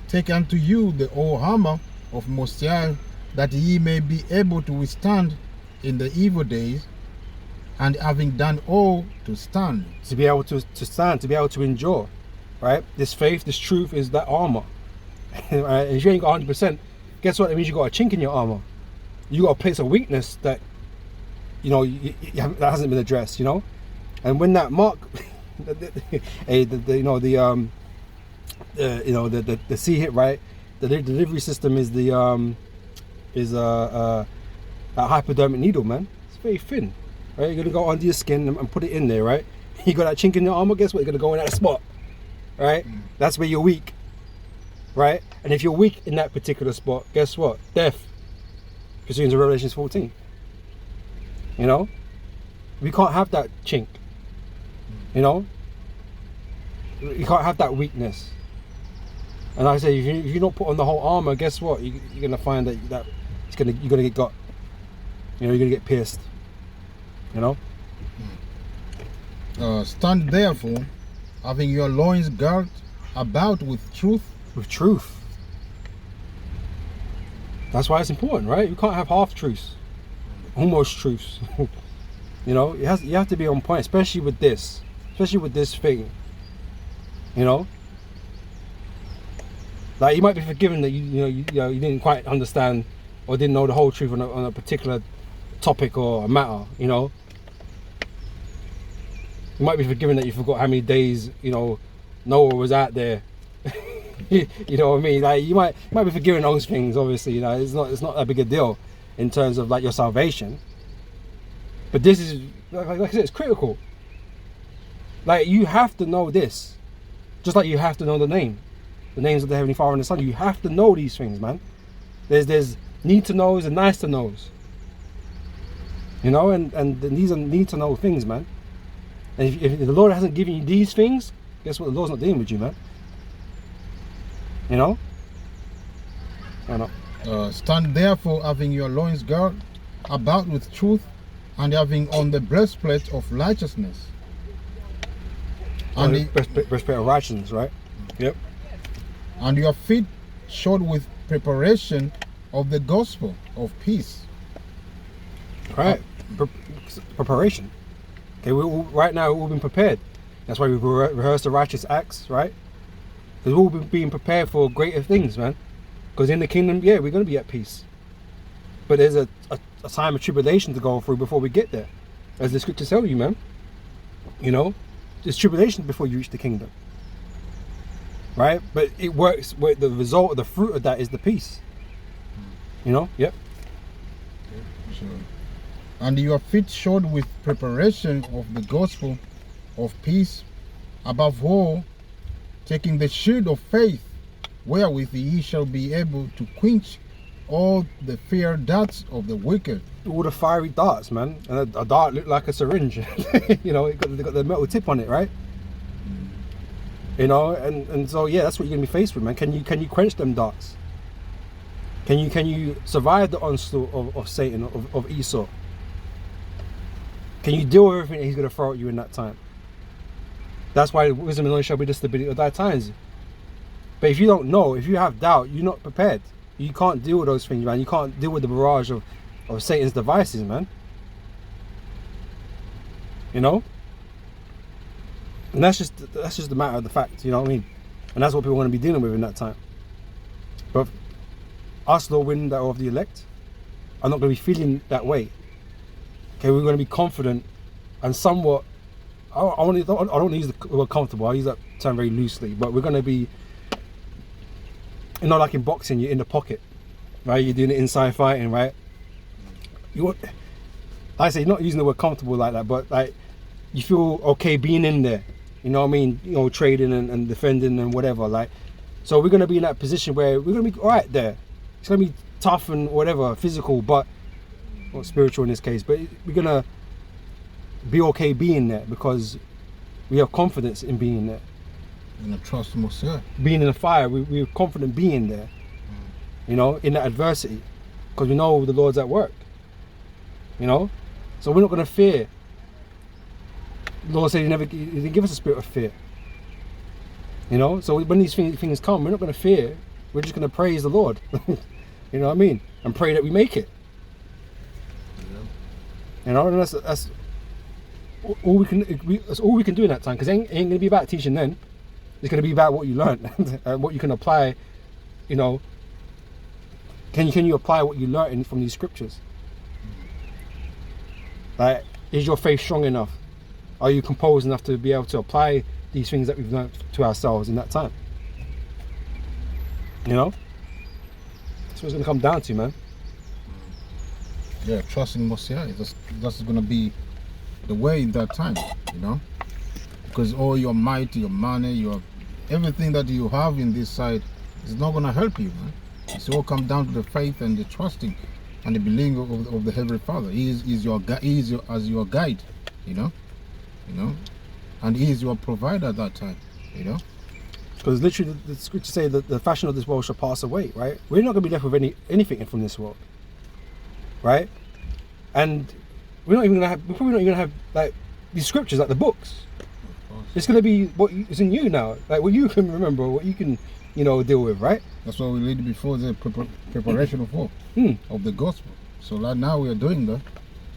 take unto you the whole armor of Most High, that ye may be able to withstand in the evil days, and having done all, to stand. To be able to stand, to be able to endure, right? This faith, this truth is that armor. Right? And if you ain't got 100%, guess what? It means you got a chink in your armor. You got a place of weakness that, you know, that hasn't been addressed, you know. And when that mark, you know, the C hit, right? The delivery system is a hypodermic needle, man. It's very thin, right? You're gonna go under your skin and put it in there, right? You got that chink in your armor. Guess what? You're gonna go in that spot, right? That's where you're weak, right? And if you're weak in that particular spot, guess what? Death. Pursuant to Revelation 14. You know, we can't have that chink. You know, you can't have that weakness. And like I say, if you don't put on the whole armor, guess what? You're gonna find that you're gonna get got. You know, you're gonna get pierced. You know. Stand therefore, having your loins girt about with truth. With truth. That's why it's important, right? You can't have half truths, almost truths. You know, you have to be on point, especially with this thing. You know. Like, you might be forgiven that you didn't quite understand or didn't know the whole truth on a particular topic or a matter, you know. You might be forgiven that you forgot how many days, you know, Noah was out there. You know what I mean? Like, you might be forgiven those things, obviously, you know. It's not that big a deal in terms of like your salvation. But this is, like I said, it's critical. Like, you have to know this. Just like you have to know the names of the Heavenly Father and the Son. You have to know these things, man. There's need to knows and nice to knows. You know, and these are need to know things, man. And if the Lord hasn't given you these things, guess what? The Lord's not dealing with you, man. You know? I know. Stand therefore, having your loins girded about with truth, and having on the breastplate of righteousness. And the breastplate of righteousness, right? Yep. And your feet shod with preparation of the gospel of peace. Right. Preparation. Okay, right now we've all been prepared. That's why we rehearse the righteous acts, right? Because we've all been being prepared for greater things, man. Because in the kingdom, yeah, we're going to be at peace. But there's a time of tribulation to go through before we get there. As the scriptures tell you, man. You know? There's tribulation before you reach the kingdom. Right? But it works where the result, the fruit of that is the peace. You know? Yep. Sure. And your feet shod with preparation of the gospel of peace, above all, taking the shield of faith, wherewith ye shall be able to quench all the fiery darts of the wicked. All the fiery darts, man. And a dart looked like a syringe. You know, they got the metal tip on it, right? You know, and so yeah, that's what you're gonna be faced with, man. Can you quench them darts? Can you survive the onslaught of Satan, of Esau? Can you deal with everything that he's gonna throw at you in that time? That's why wisdom and knowledge shall be the stability of thy times. But if you don't know, if you have doubt, you're not prepared. You can't deal with those things, man. You can't deal with the barrage of Satan's devices, man. You know? And that's just the matter of the fact, you know what I mean? And that's what people are going to be dealing with in that time. But us, Lord, winning that of the elect, are not going to be feeling that way. Okay, we're going to be confident and somewhat, I don't use the word comfortable, I use that term very loosely, but we're going to be, you know, like in boxing, you're in the pocket, right? You're doing it inside fighting, right? Like I say, you're not using the word comfortable like that, but like you feel okay being in there, you know what I mean? You know, trading and defending and whatever. Like, so we're gonna be in that position where we're gonna be all right there. It's gonna be tough and whatever, physical, but not spiritual in this case. But we're gonna be okay being there because we have confidence in being there. And trust most, yeah. Being in the fire, we're confident being there. You know, in that adversity, because we know the Lord's at work. You know, so we're not going to fear. The Lord said He didn't give us a spirit of fear. You know, so when these things come, we're not going to fear. We're just going to praise the Lord. You know what I mean? And pray that we make it. Yeah. You know, and that's all we can. That's all we can do in that time, because it ain't going to be about teaching then. It's going to be about what you learned and what you can apply. You know, can you apply what you learned from these scriptures? Like, is your faith strong enough? Are you composed enough to be able to apply these things that we've learned to ourselves in that time? You know? That's what it's going to come down to, man. Yeah, trusting Messiah. That's going to be the way in that time, you know? Because all your might, your money, everything that you have in this side is not going to help you, man. It's all come down to the faith and the trusting and the believing of the Heavenly Father. He is your guide, you know, and He is your provider at that time, you know. Because literally, the scriptures say that the fashion of this world shall pass away, right? We're not going to be left with anything from this world, right? And we're probably not even going to have like these scriptures, like the books. It's going to be what is in you now, like what you can remember, what you can, you know, deal with, right? That's what we read before, the preparation of hope, of the gospel. So right now we are doing that,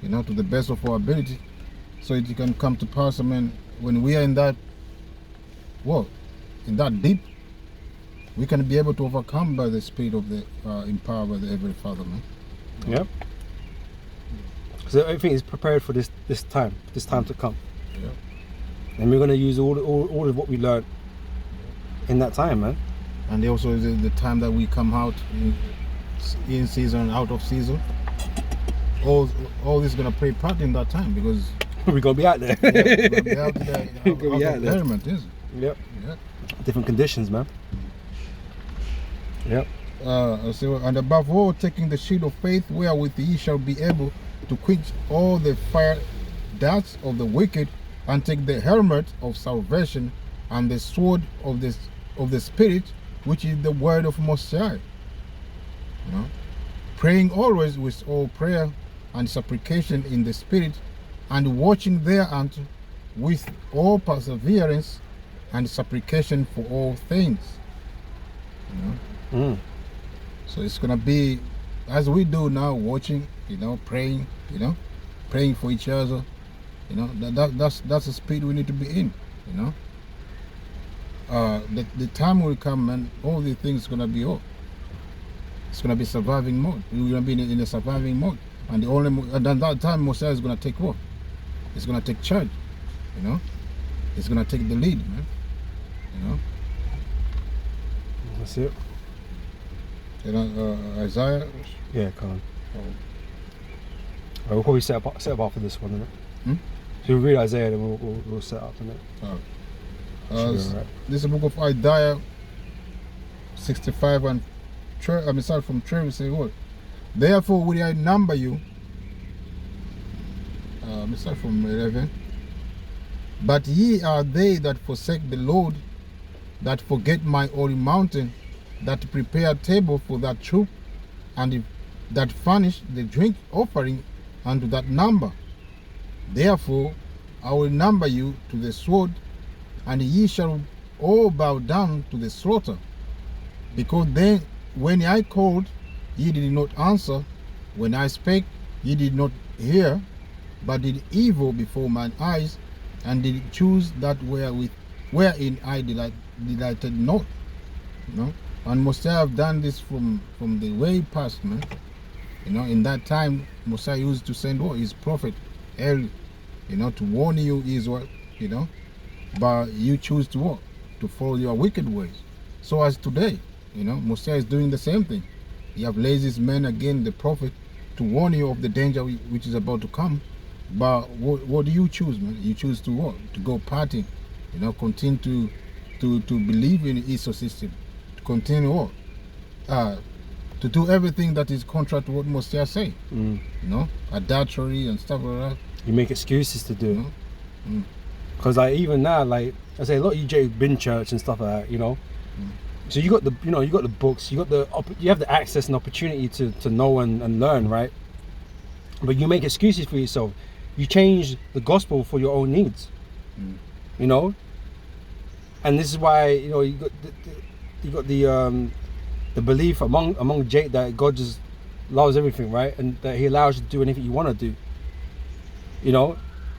you know, to the best of our ability, so it can come to pass. I mean, when we are in that, in that deep, we can be able to overcome by the Spirit of the empowered by the Heavenly Father, man. Yep. So everything is prepared for this time to come. Yeah. And we're going to use all of what we learned in that time, man. And also is the time that we come out in season and out of season. all this gonna play part in that time because We're gonna be out there. we're gonna be out there, We're gonna be out out of there. element, is it? Yep. Yeah. Different conditions, man. Yep. So, and above all, taking the shield of faith, wherewith ye shall be able to quench all the fire darts of the wicked, and take the helmet of salvation and the sword of the Spirit, which is the word of Most High. You know? Praying always with all prayer and supplication in the Spirit, and watching thereunto with all perseverance and supplication for all things. You know? Mm. So it's gonna be as we do now, watching, praying, praying for each other. That's the speed we need to be in. The time will come and all these things gonna be all. It's gonna be surviving mode. We're gonna be in a surviving mode, and at that time Mosiah is gonna take what? It's gonna take charge. It's gonna take the lead, man. That's it. Isaiah. Yeah, come on. Oh. We'll probably set up after this one, innit? So we'll read Isaiah, then we'll set up, innit? Should be alright. This is the book of Isaiah 65 and start from 12. Say what? Therefore will I number you. Start from 11. But ye are they that forsake the Lord, that forget my holy mountain, that prepare a table for that troop, and that furnish the drink offering unto that number. Therefore I will number you to the sword, and ye shall all bow down to the slaughter. Because then when I called, ye did not answer, when I spake, ye did not hear, but did evil before mine eyes, and did choose that wherein I delighted not. And Mosiah have done this from the way past, man. In that time Mosiah used to send his prophet early, to warn you Israel, but you choose to what? To follow your wicked ways. So as today, Mosiah is doing the same thing. He have raised his men again, the prophet, to warn you of the danger which is about to come. But what do you choose, man? You choose to what? To go partying, continue to believe in the Esau system, to continue what? To do everything that is contrary to what Mosiah say. Adultery and stuff like that. You make excuses to do it. Because like even now, like I say, a lot of you Jay been church and stuff like that, So you got the you got the books, you have the access and opportunity to know and learn, right? But you make excuses for yourself. You change the gospel for your own needs. And this is why you got the belief among Jake that God just loves everything, right? And that He allows you to do anything you want to do.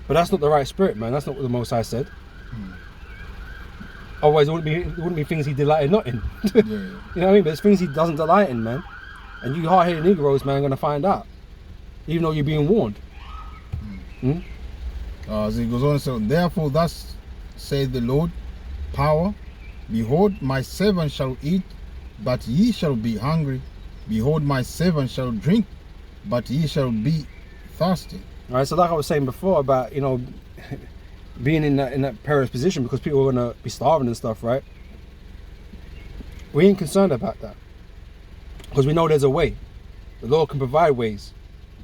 But that's not the right spirit, man. That's not what the Most High said. Otherwise, it wouldn't be things He delighted not in. Yeah. You know what I mean? But it's things He doesn't delight in, man. And you hard-headed Negroes, man, are gonna find out, even though you're being warned. So he goes on. So therefore, thus saith the Lord, power. Behold, my servant shall eat, but ye shall be hungry. Behold, my servant shall drink, but ye shall be thirsty. All right. So like I was saying before about being in that perilous position because people are gonna be starving and stuff, right? We ain't concerned about that because we know there's a way. The Lord can provide ways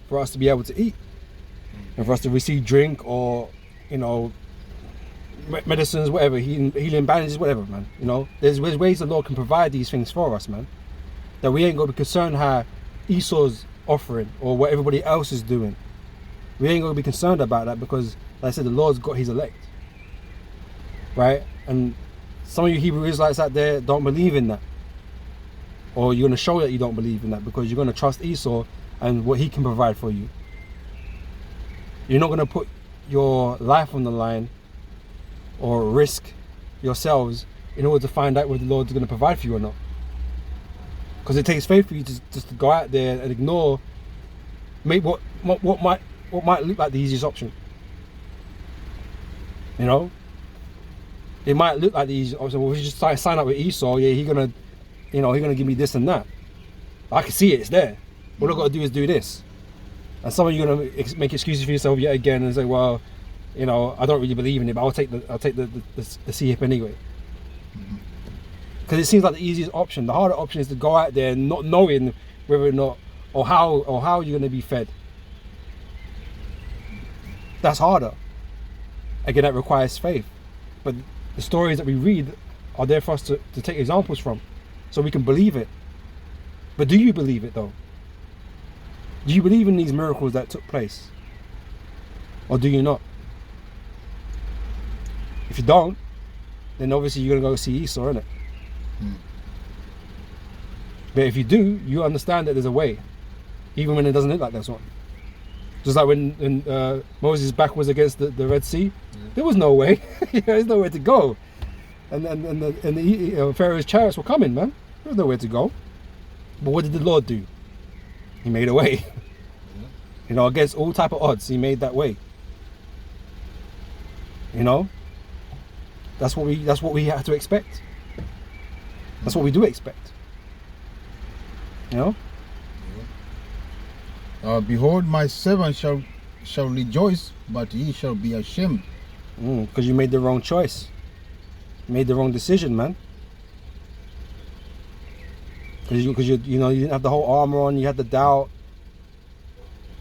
for us to be able to eat and for us to receive drink or medicines, whatever, healing bandages, whatever, man. There's ways the Lord can provide these things for us, man. That we ain't gonna be concerned how Esau's offering or what everybody else is doing. We ain't gonna be concerned about that because, like I said, the Lord's got His elect, right? And some of you Hebrew Israelites out there don't believe in that, or you're gonna show that you don't believe in that because you're gonna trust Esau and what he can provide for you. You're not gonna put your life on the line or risk yourselves in order to find out whether the Lord's gonna provide for you or not. Because it takes faith for you just to go out there and ignore what might look like the easiest option. It might look like the easiest option. Well, if you just sign up with Esau, yeah, he's gonna give me this and that. I can see it, it's there. All I've got to do is do this. And some of you are gonna make excuses for yourself yet again and say, well, you know, I don't really believe in it, but I'll take the sea hip anyway. Because it seems like the easiest option. The harder option is to go out there not knowing whether or not or how you're gonna be fed. That's harder. Again, that requires faith. But the stories that we read are there for us to take examples from, so we can believe it. But do you believe it though? Do you believe in these miracles that took place? Or do you not? If you don't, then obviously you're going to go see Esau, innit? But if you do, you understand that there's a way, even when it doesn't look like there's one. Just like when Moses' back was against the Red Sea, there was no way. There's nowhere to go. And the Pharaoh's chariots were coming, man. There was nowhere to go. But what did the Lord do? He made a way. You know, against all type of odds, he made that way. You know, that's what we have to expect. That's what we do expect. You know. Behold, my servant shall rejoice, but he shall be ashamed. Because you made the wrong choice. You made the wrong decision, man. Because you didn't have the whole armor on. You had the doubt.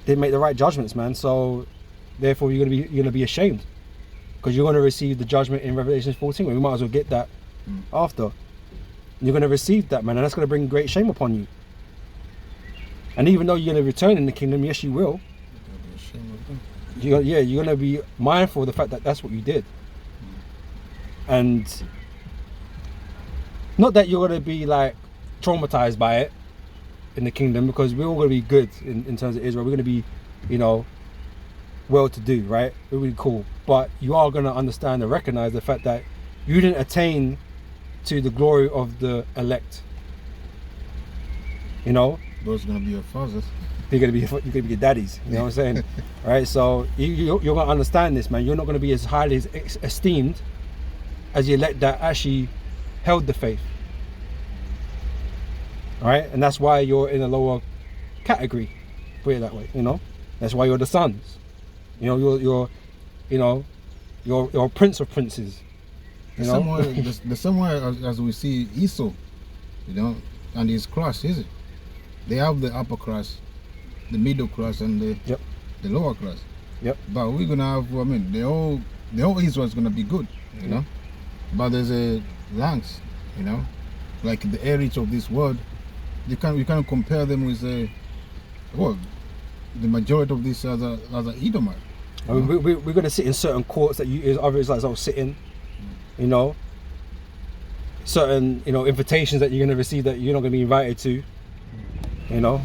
Didn't make the right judgments, man. So therefore, you're gonna be ashamed, because you're gonna receive the judgment in Revelation 14. We might as well get that after. You're gonna receive that, man, and that's gonna bring great shame upon you. And even though you're gonna return in the kingdom, yes, you will. You're gonna be mindful of the fact that that's what you did, and not that you're gonna be like traumatized by it in the kingdom, because we're all going to be good in terms of Israel. We're going to be, you know, well to do, right? We're really cool. But you are going to understand and recognize the fact that you didn't attain to the glory of the elect. You know, those are going to be your fathers. You're going to be your daddies. You know what I'm saying? Right? So you're going to understand this, man. You're not going to be as highly esteemed as the elect that actually held the faith. Right, and that's why you're in a lower category, put it that way. You know, that's why you're the sons. You know, you're a prince of princes. You know, the same way as we see Esau, you know, and his class, is it? They have the upper class, the middle class, and the lower class. Yep. But we're gonna have, I mean, the whole Israel is gonna be good, you know. But there's a ranks, you know, like the areas of this world. You can't compare them with the majority of these other Edomite. I mean, we're going to sit in certain courts that other Israelites don't sit in. You know, certain invitations that you're going to receive that you're not going to be invited to. You know,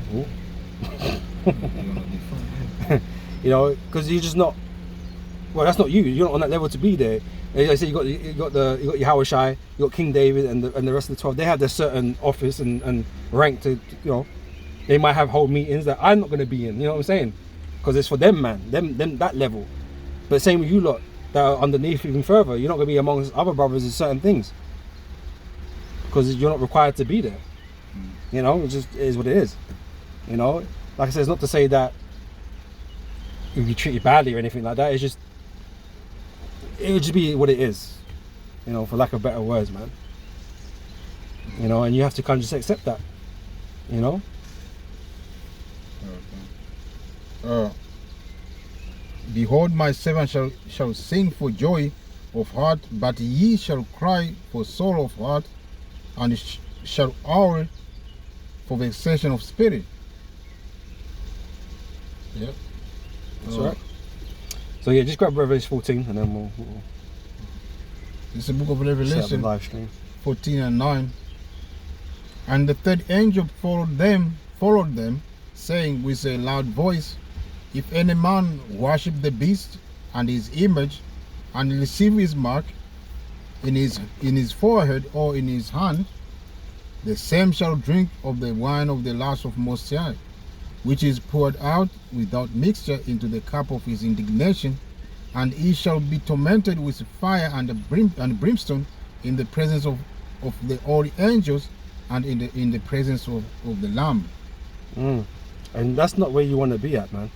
you know, because you're just not. Well, that's not you. You're not on that level to be there. Like I said, you got Yahushai, you got King David, and the rest of the 12. They have their certain office and rank to, you know. They might have whole meetings that I'm not going to be in. You know what I'm saying? Because it's for them, man. Them that level. But same with you lot that are underneath even further. You're not going to be amongst other brothers in certain things because you're not required to be there. You know, it just is what it is. You know, like I said, it's not to say that you'll be treated badly or anything like that. It's just. It would just be what it is, you know, for lack of better words, man. You know, and you have to kind of just accept that, you know. Behold, my servant shall sing for joy of heart, but ye shall cry for sorrow of heart, and shall howl for vexation of spirit. Yep. That's right. So yeah, just grab Revelation 14 and then we'll it's the book of Revelation live stream. 14 and 9. And the third angel followed them, saying with a loud voice, if any man worship the beast and his image, and receive his mark in his forehead or in his hand, the same shall drink of the wine of the wrath of Most High, which is poured out without mixture into the cup of his indignation, and he shall be tormented with fire and brimstone in the presence of the holy angels and in the presence of the Lamb. And that's not where you want to be at, man.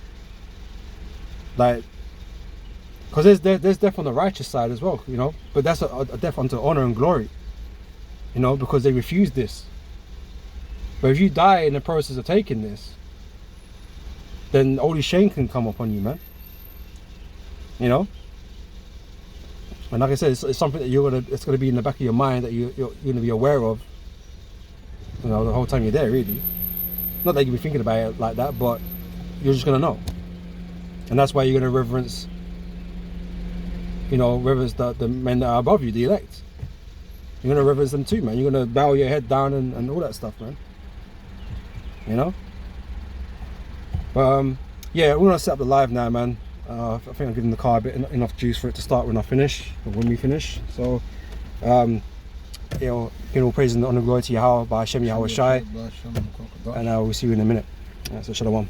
Like, because there's death on the righteous side as well, you know, but that's a death unto honor and glory, you know, because they refuse this. But if you die in the process of taking this, then only shame can come upon you, man. You know, and like I said, it's something that it's gonna be in the back of your mind that you're gonna be aware of, you know, the whole time you're there, really. Not that you'll be thinking about it like that, but you're just gonna know, and that's why you're gonna reverence. You know, reverence the men that are above you, the elect. You're gonna reverence them too, man. You're gonna bow your head down and all that stuff, man. You know. But yeah, we're gonna set up the live now, man. I think I'm giving the car a bit enough juice for it to start when I finish, or when we finish. So, you know, all praise and honor and glory to Yahweh by Hashem Yahweh Shai, and we'll see you in a minute. So shalom.